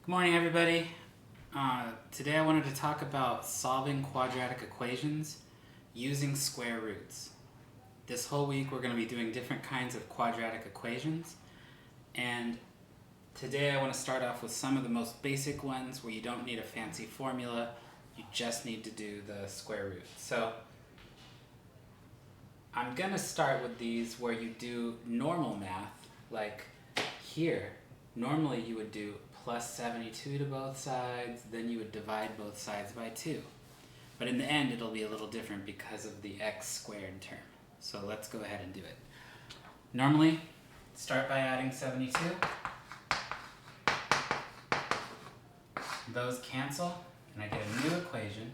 Good morning, everybody. Today I wanted to talk about solving quadratic equations using square roots. This whole week we're going to be doing different kinds of quadratic equations, and today I want to start off with some of the most basic ones where you don't need a fancy formula, you just need to do the square root. So I'm going to start with these where you do normal math, like here. Normally you would do plus 72 to both sides, then you would divide both sides by 2. But in the end it'll be a little different because of the x squared term. So let's go ahead and do it. Normally, start by adding 72. Those cancel, and I get a new equation,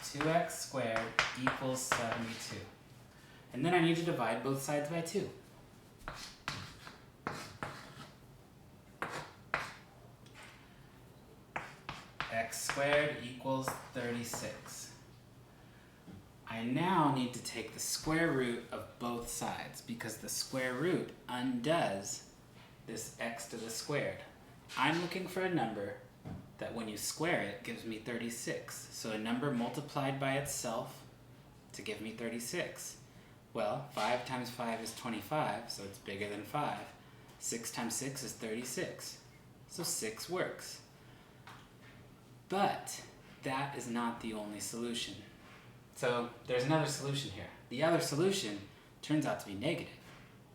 2x squared equals 72. And then I need to divide both sides by 2. X squared equals 36. I now need to take the square root of both sides because the square root undoes this x to the squared. I'm looking for a number that when you square it gives me 36. So a number multiplied by itself to give me 36. Well, 5 times 5 is 25, so it's bigger than 5. 6 times 6 is 36. So 6 works. But that is not the only solution. So there's another solution here. The other solution turns out to be negative.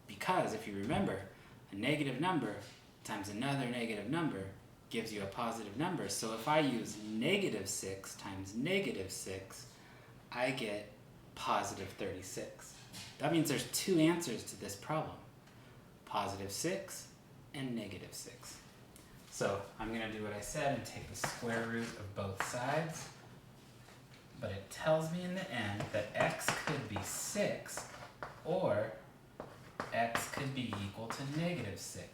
Because if you remember, a negative number times another negative number gives you a positive number. So if I use negative 6 times negative 6, I get positive 36. That means there's two answers to this problem. Positive 6 and negative 6. So I'm going to do what I said and take the square root of both sides. But it tells me in the end that x could be 6 or x could be equal to negative 6.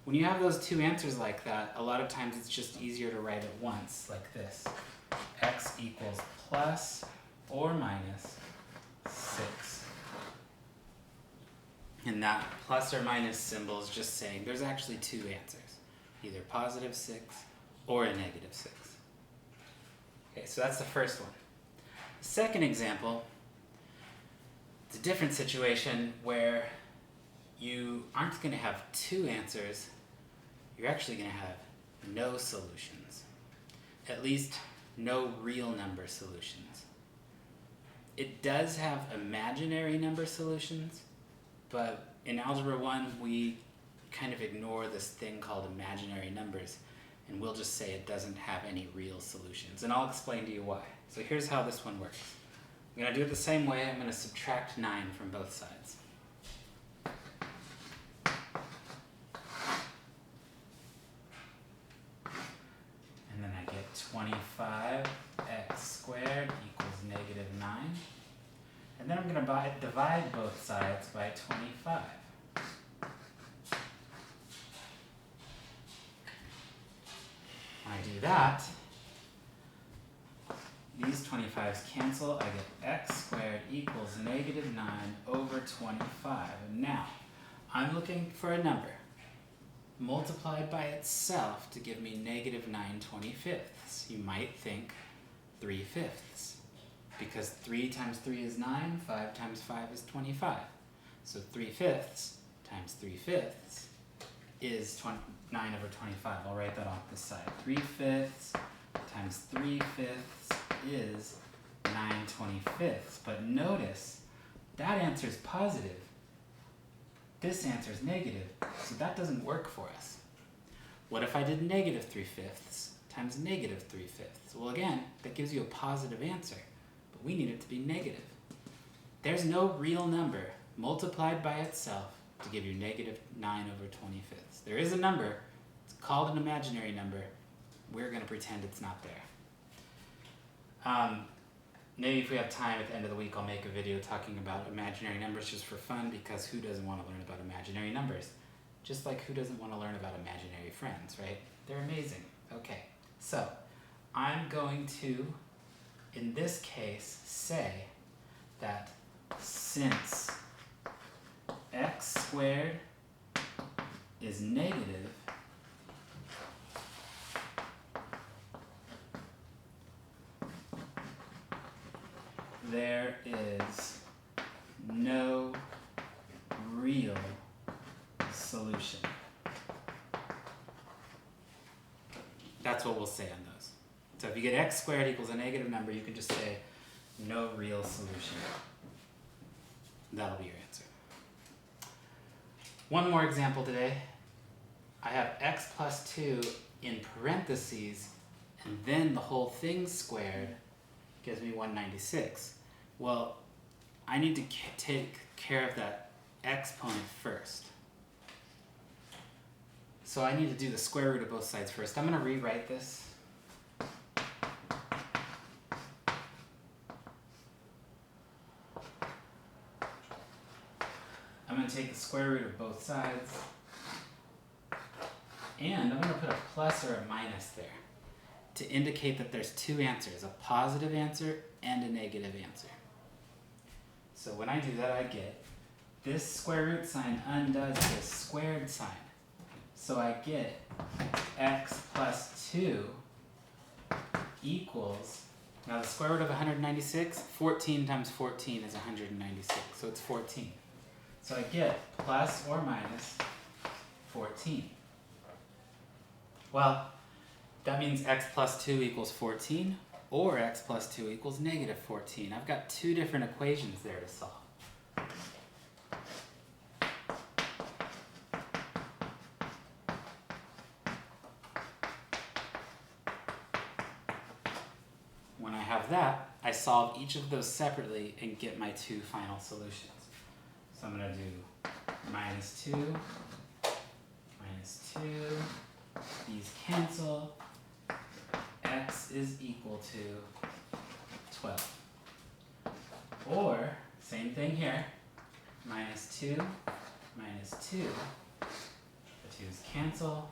When you have those two answers like that, a lot of times it's just easier to write it once, like this. X equals plus or minus 6. And that plus or minus symbol is just saying there's actually two answers. Either positive 6 or a negative 6. Okay, so that's the first one. The second example, it's a different situation where you aren't going to have two answers, you're actually going to have no solutions. At least no real number solutions. It does have imaginary number solutions, but in Algebra 1 we kind of ignore this thing called imaginary numbers, and we'll just say it doesn't have any real solutions. And I'll explain to you why. So here's how this one works. I'm going to do it the same way. I'm going to subtract 9 from both sides. And then I get 25x squared equals negative 9. And then I'm going to divide both sides by 25. I do that, these 25's cancel, I get x squared equals negative 9 over 25. And now, I'm looking for a number multiplied by itself to give me negative 9 25ths. You might think 3/5, because 3 times 3 is 9, 5 times 5 is 25. So 3/5 times 3/5 is 9 over 25. I'll write that off this side. 3/5 times 3/5 is 9 25ths. But notice, that answer is positive. This answer is negative, so that doesn't work for us. What if I did negative 3/5 times negative 3/5? Well, again, that gives you a positive answer, but we need it to be negative. There's no real number multiplied by itself to give you negative 9 over 25ths. There is a number, it's called an imaginary number. We're going to pretend it's not there. Maybe if we have time at the end of the week, I'll make a video talking about imaginary numbers just for fun, because who doesn't want to learn about imaginary numbers? Just like who doesn't want to learn about imaginary friends, right? They're amazing. Okay, so I'm going to, in this case, say that since x squared is negative, there is no real solution. That's what we'll say on those. So if you get x squared equals a negative number, you can just say no real solution. That'll be your answer. One more example today. I have x plus 2 in parentheses, and then the whole thing squared gives me 196. Well, I need to take care of that exponent first. So I need to do the square root of both sides first. I'm going to rewrite this. I'm going to take the square root of both sides, and I'm going to put a plus or a minus there to indicate that there's two answers, a positive answer and a negative answer. So when I do that, I get this square root sign undoes this squared sign. So I get x plus 2 equals, now the square root of 196, 14 times 14 is 196, so it's 14. So I get plus or minus 14. Well, that means x plus 2 equals 14, or x plus 2 equals negative 14. I've got two different equations there to solve. When I have that, I solve each of those separately and get my two final solutions. So I'm going to do minus 2, minus 2, these cancel, x is equal to 12. Or, same thing here, minus 2, minus 2, the 2's cancel,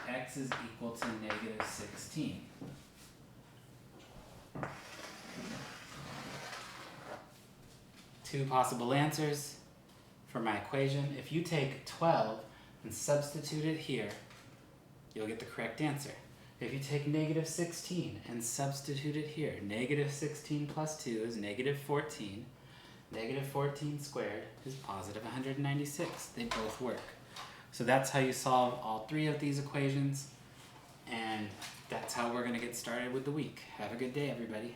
x is equal to negative 16. Two possible answers for my equation. If you take 12 and substitute it here, you'll get the correct answer. If you take negative 16 and substitute it here, negative 16 plus 2 is negative 14. Negative 14 squared is positive 196. They both work. So that's how you solve all three of these equations, and that's how we're going to get started with the week. Have a good day, everybody.